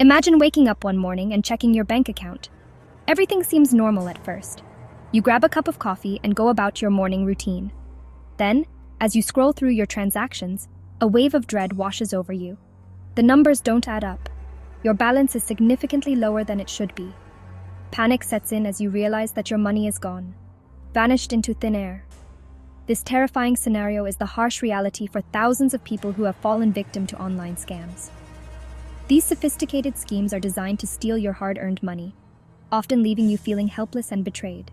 Imagine waking up one morning and checking your bank account. Everything seems normal at first. You grab a cup of coffee and go about your morning routine. Then, as you scroll through your transactions, a wave of dread washes over you. The numbers don't add up. Your balance is significantly lower than it should be. Panic sets in as you realize that your money is gone, vanished into thin air. This terrifying scenario is the harsh reality for thousands of people who have fallen victim to online scams. These sophisticated schemes are designed to steal your hard-earned money, often leaving you feeling helpless and betrayed.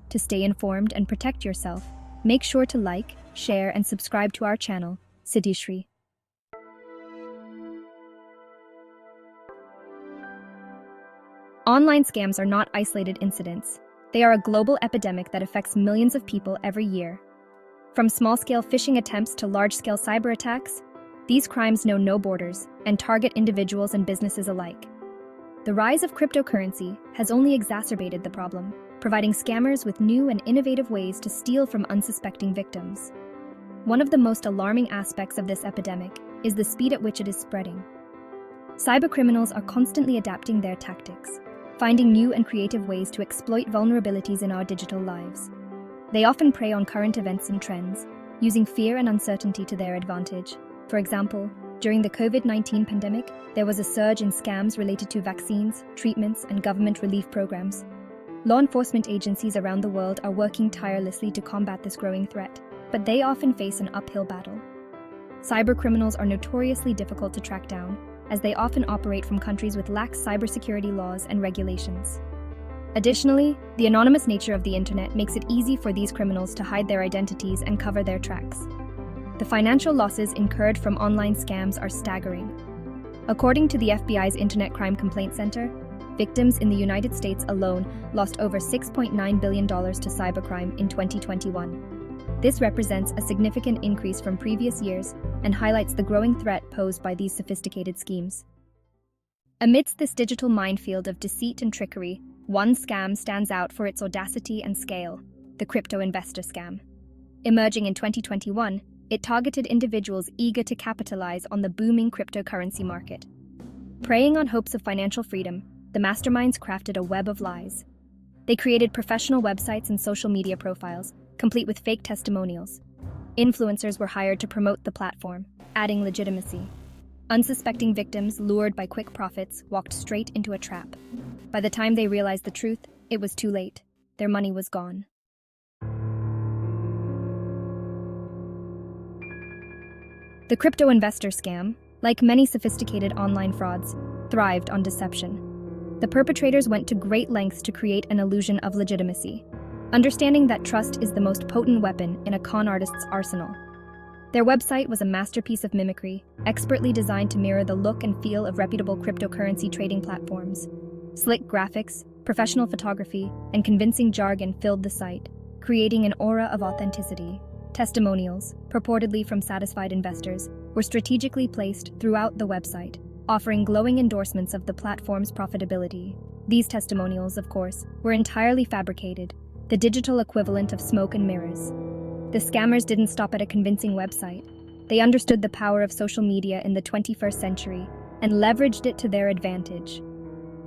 To stay informed and protect yourself, make sure to like, share, and subscribe to our channel, Siddhishri. Online scams are not isolated incidents. They are a global epidemic that affects millions of people every year. From small-scale phishing attempts to large-scale cyber attacks, these crimes know no borders and target individuals and businesses alike. The rise of cryptocurrency has only exacerbated the problem, providing scammers with new and innovative ways to steal from unsuspecting victims. One of the most alarming aspects of this epidemic is the speed at which it is spreading. Cybercriminals are constantly adapting their tactics, finding new and creative ways to exploit vulnerabilities in our digital lives. They often prey on current events and trends, using fear and uncertainty to their advantage. For example, during the COVID-19 pandemic, there was a surge in scams related to vaccines, treatments, and government relief programs. Law enforcement agencies around the world are working tirelessly to combat this growing threat, but they often face an uphill battle. Cybercriminals are notoriously difficult to track down, as they often operate from countries with lax cybersecurity laws and regulations. Additionally, the anonymous nature of the internet makes it easy for these criminals to hide their identities and cover their tracks. The financial losses incurred from online scams are staggering. According to the FBI's Internet Crime Complaint Center, victims in the United States alone lost over $6.9 billion to cybercrime in 2021. This represents a significant increase from previous years and highlights the growing threat posed by these sophisticated schemes. Amidst this digital minefield of deceit and trickery, one scam stands out for its audacity and scale: the crypto investor scam. Emerging in 2021, it targeted individuals eager to capitalize on the booming cryptocurrency market. Preying on hopes of financial freedom, the masterminds crafted a web of lies. They created professional websites and social media profiles, complete with fake testimonials. Influencers were hired to promote the platform, adding legitimacy. Unsuspecting victims, lured by quick profits, walked straight into a trap. By the time they realized the truth, it was too late. Their money was gone. The crypto investor scam, like many sophisticated online frauds, thrived on deception. The perpetrators went to great lengths to create an illusion of legitimacy, understanding that trust is the most potent weapon in a con artist's arsenal. Their website was a masterpiece of mimicry, expertly designed to mirror the look and feel of reputable cryptocurrency trading platforms. Slick graphics, professional photography, and convincing jargon filled the site, creating an aura of authenticity. Testimonials, purportedly from satisfied investors, were strategically placed throughout the website, offering glowing endorsements of the platform's profitability. These testimonials, of course, were entirely fabricated, the digital equivalent of smoke and mirrors. The scammers didn't stop at a convincing website. They understood the power of social media in the 21st century and leveraged it to their advantage.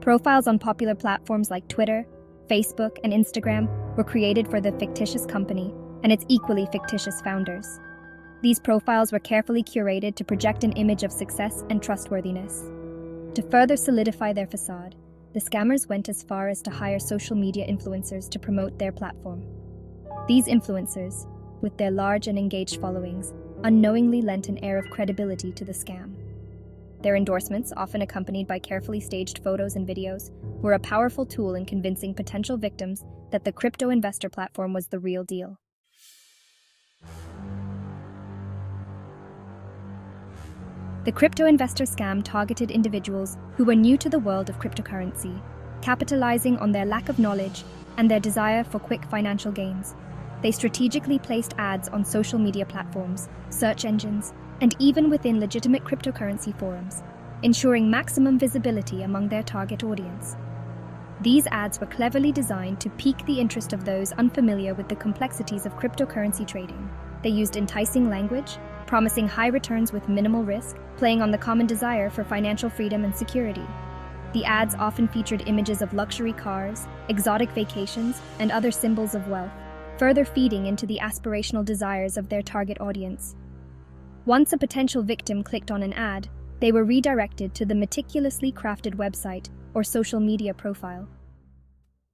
Profiles on popular platforms like Twitter, Facebook, and Instagram were created for the fictitious company and its equally fictitious founders. These profiles were carefully curated to project an image of success and trustworthiness. To further solidify their facade, the scammers went as far as to hire social media influencers to promote their platform. These influencers, with their large and engaged followings, unknowingly lent an air of credibility to the scam. Their endorsements, often accompanied by carefully staged photos and videos, were a powerful tool in convincing potential victims that the crypto investor platform was the real deal. The crypto investor scam targeted individuals who were new to the world of cryptocurrency, capitalizing on their lack of knowledge and their desire for quick financial gains. They strategically placed ads on social media platforms, search engines, and even within legitimate cryptocurrency forums, ensuring maximum visibility among their target audience. These ads were cleverly designed to pique the interest of those unfamiliar with the complexities of cryptocurrency trading. They used enticing language, promising high returns with minimal risk, playing on the common desire for financial freedom and security. The ads often featured images of luxury cars, exotic vacations, and other symbols of wealth, further feeding into the aspirational desires of their target audience. Once a potential victim clicked on an ad, they were redirected to the meticulously crafted website or social media profile.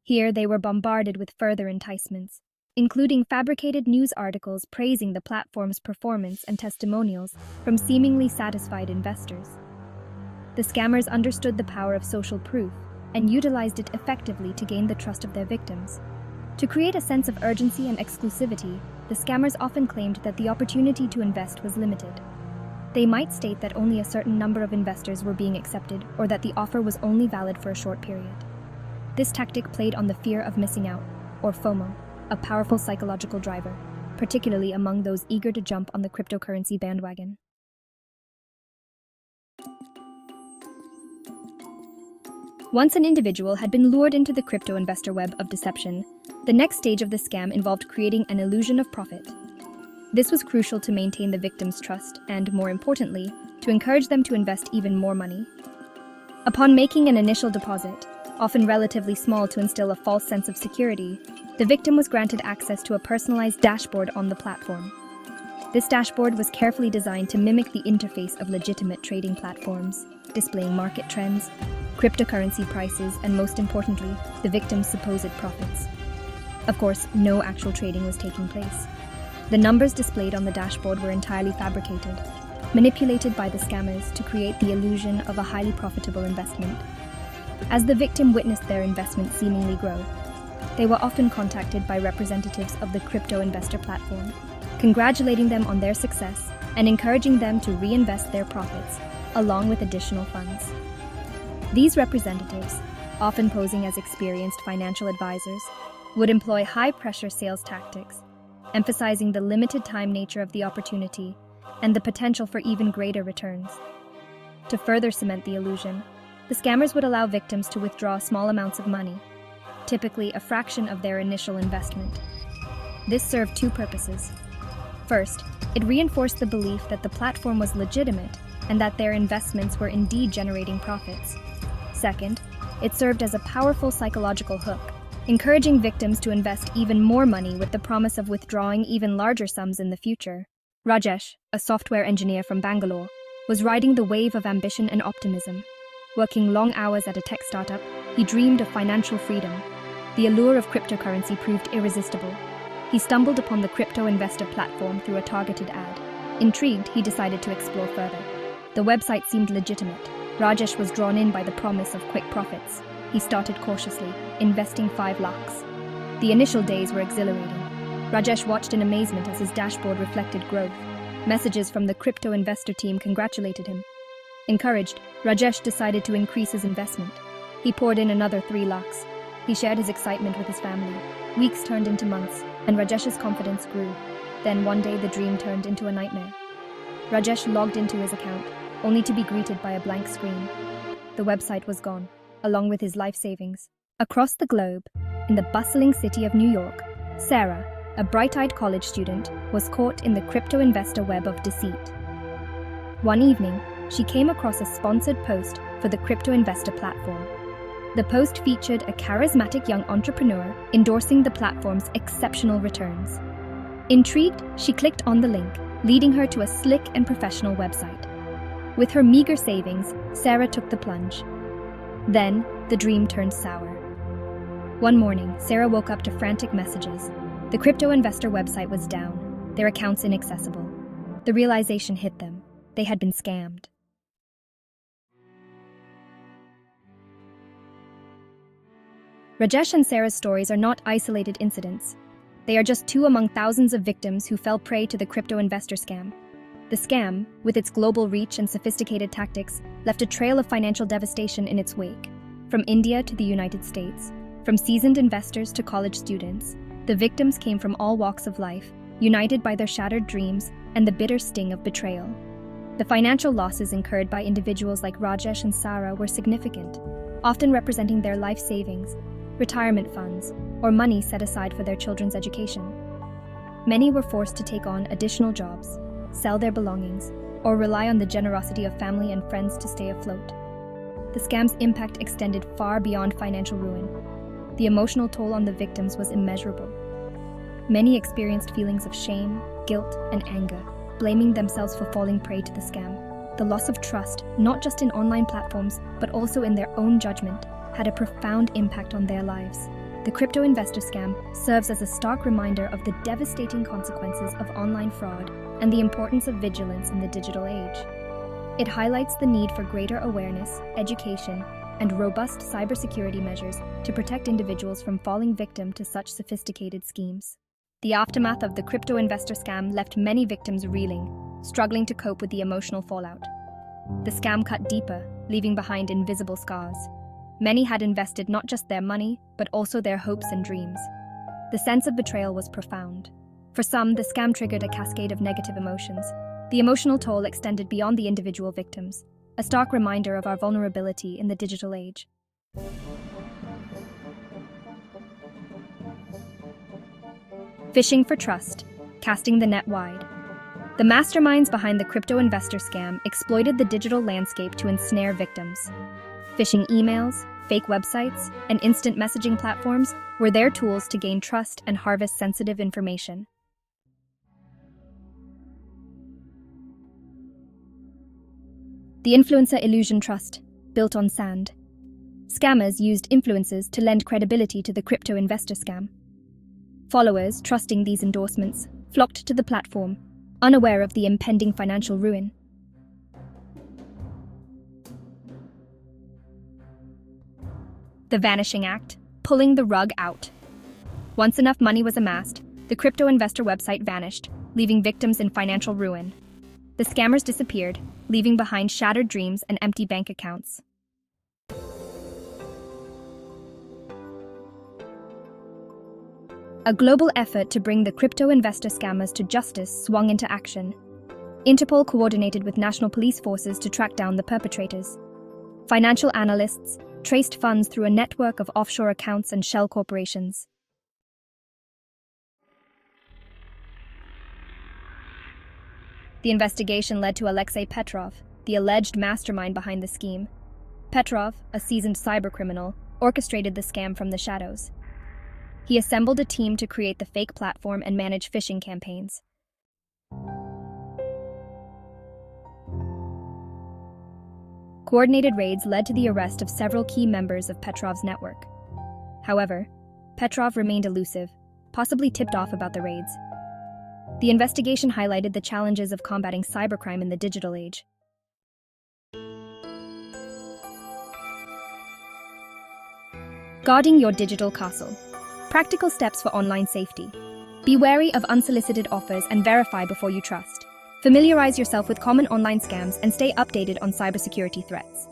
Here they were bombarded with further enticements, including fabricated news articles praising the platform's performance and testimonials from seemingly satisfied investors. The scammers understood the power of social proof and utilized it effectively to gain the trust of their victims. To create a sense of urgency and exclusivity, the scammers often claimed that the opportunity to invest was limited. They might state that only a certain number of investors were being accepted or that the offer was only valid for a short period. This tactic played on the fear of missing out, or FOMO, a powerful psychological driver, particularly among those eager to jump on the cryptocurrency bandwagon. Once an individual had been lured into the crypto investor web of deception, the next stage of the scam involved creating an illusion of profit. This was crucial to maintain the victim's trust and, more importantly, to encourage them to invest even more money. Upon making an initial deposit, often relatively small to instill a false sense of security, the victim was granted access to a personalized dashboard on the platform. This dashboard was carefully designed to mimic the interface of legitimate trading platforms, displaying market trends, cryptocurrency prices, and most importantly, the victim's supposed profits. Of course, no actual trading was taking place. The numbers displayed on the dashboard were entirely fabricated, manipulated by the scammers to create the illusion of a highly profitable investment. As the victim witnessed their investment seemingly grow, they were often contacted by representatives of the crypto investor platform, congratulating them on their success and encouraging them to reinvest their profits, along with additional funds. These representatives, often posing as experienced financial advisors, would employ high-pressure sales tactics, emphasizing the limited time nature of the opportunity and the potential for even greater returns. To further cement the illusion, the scammers would allow victims to withdraw small amounts of money, typically a fraction of their initial investment. This served two purposes. First, it reinforced the belief that the platform was legitimate and that their investments were indeed generating profits. Second, it served as a powerful psychological hook, encouraging victims to invest even more money with the promise of withdrawing even larger sums in the future. Rajesh, a software engineer from Bangalore, was riding the wave of ambition and optimism. Working long hours at a tech startup, he dreamed of financial freedom. The allure of cryptocurrency proved irresistible. He stumbled upon the crypto investor platform through a targeted ad. Intrigued, he decided to explore further. The website seemed legitimate. Rajesh was drawn in by the promise of quick profits. He started cautiously, investing 5 lakhs. The initial days were exhilarating. Rajesh watched in amazement as his dashboard reflected growth. Messages from the crypto investor team congratulated him. Encouraged, Rajesh decided to increase his investment. He poured in another 3 lakhs. He shared his excitement with his family. Weeks turned into months, and Rajesh's confidence grew. Then one day the dream turned into a nightmare. Rajesh logged into his account, only to be greeted by a blank screen. The website was gone, along with his life savings. Across the globe, in the bustling city of New York, Sarah, a bright-eyed college student, was caught in the crypto investor web of deceit. One evening, she came across a sponsored post for the crypto investor platform. The post featured a charismatic young entrepreneur endorsing the platform's exceptional returns. Intrigued, she clicked on the link, leading her to a slick and professional website. With her meager savings, Sarah took the plunge. Then, the dream turned sour. One morning, Sarah woke up to frantic messages. The crypto investor website was down, their accounts inaccessible. The realization hit them. They had been scammed. Rajesh and Sarah's stories are not isolated incidents. They are just 2 among thousands of victims who fell prey to the crypto investor scam. The scam, with its global reach and sophisticated tactics, left a trail of financial devastation in its wake. From India to the United States, from seasoned investors to college students, the victims came from all walks of life, united by their shattered dreams and the bitter sting of betrayal. The financial losses incurred by individuals like Rajesh and Sarah were significant, often representing their life savings, retirement funds, or money set aside for their children's education. Many were forced to take on additional jobs, sell their belongings, or rely on the generosity of family and friends to stay afloat. The the scam's impact extended far beyond financial ruin. The emotional toll on the victims was immeasurable. Many experienced feelings of shame, guilt, and anger, blaming themselves for falling prey to the scam. The loss of trust, not just in online platforms, but also in their own judgment, had a profound impact on their lives. The crypto investor scam serves as a stark reminder of the devastating consequences of online fraud and the importance of vigilance in the digital age. It highlights the need for greater awareness, education, and robust cybersecurity measures to protect individuals from falling victim to such sophisticated schemes. The aftermath of the crypto investor scam left many victims reeling, struggling to cope with the emotional fallout. The scam cut deeper, leaving behind invisible scars. Many had invested not just their money, but also their hopes and dreams. The sense of betrayal was profound. For some, the scam triggered a cascade of negative emotions. The emotional toll extended beyond the individual victims, a stark reminder of our vulnerability in the digital age. Fishing for trust, casting the net wide. The masterminds behind the crypto investor scam exploited the digital landscape to ensnare victims. Phishing emails, fake websites, and instant messaging platforms were their tools to gain trust and harvest sensitive information. The influencer illusion trust, built on sand. Scammers used influencers to lend credibility to the crypto investor scam. Followers, trusting these endorsements, flocked to the platform, unaware of the impending financial ruin. The vanishing act, pulling the rug out. Once enough money was amassed, the crypto investor website vanished, leaving victims in financial ruin. The scammers disappeared, leaving behind shattered dreams and empty bank accounts. A global effort to bring the crypto investor scammers to justice swung into action. Interpol coordinated with national police forces to track down the perpetrators. Financial analysts traced funds through a network of offshore accounts and shell corporations. The investigation led to Alexei Petrov, the alleged mastermind behind the scheme. Petrov, a seasoned cybercriminal, orchestrated the scam from the shadows. He assembled a team to create the fake platform and manage phishing campaigns. Coordinated raids led to the arrest of several key members of Petrov's network. However, Petrov remained elusive, possibly tipped off about the raids. The investigation highlighted the challenges of combating cybercrime in the digital age. Guarding your digital castle. Practical steps for online safety. Be wary of unsolicited offers and verify before you trust. Familiarize yourself with common online scams and stay updated on cybersecurity threats.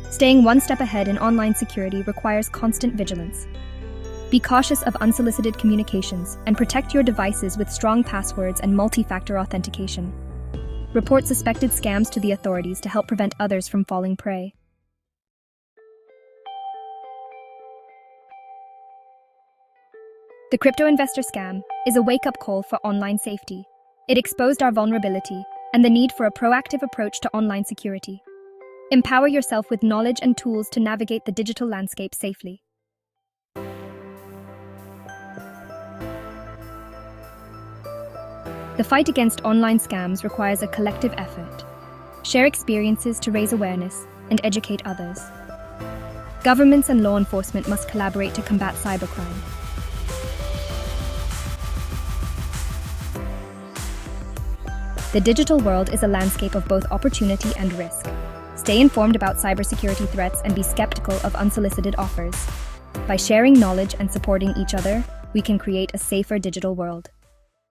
Staying one step ahead in online security requires constant vigilance. Be cautious of unsolicited communications and protect your devices with strong passwords and multi-factor authentication. Report suspected scams to the authorities to help prevent others from falling prey. The crypto investor scam is a wake-up call for online safety. It exposed our vulnerability and the need for a proactive approach to online security. Empower yourself with knowledge and tools to navigate the digital landscape safely. The fight against online scams requires a collective effort. Share experiences to raise awareness and educate others. Governments and law enforcement must collaborate to combat cybercrime. The digital world is a landscape of both opportunity and risk. Stay informed about cybersecurity threats and be skeptical of unsolicited offers. By sharing knowledge and supporting each other, we can create a safer digital world.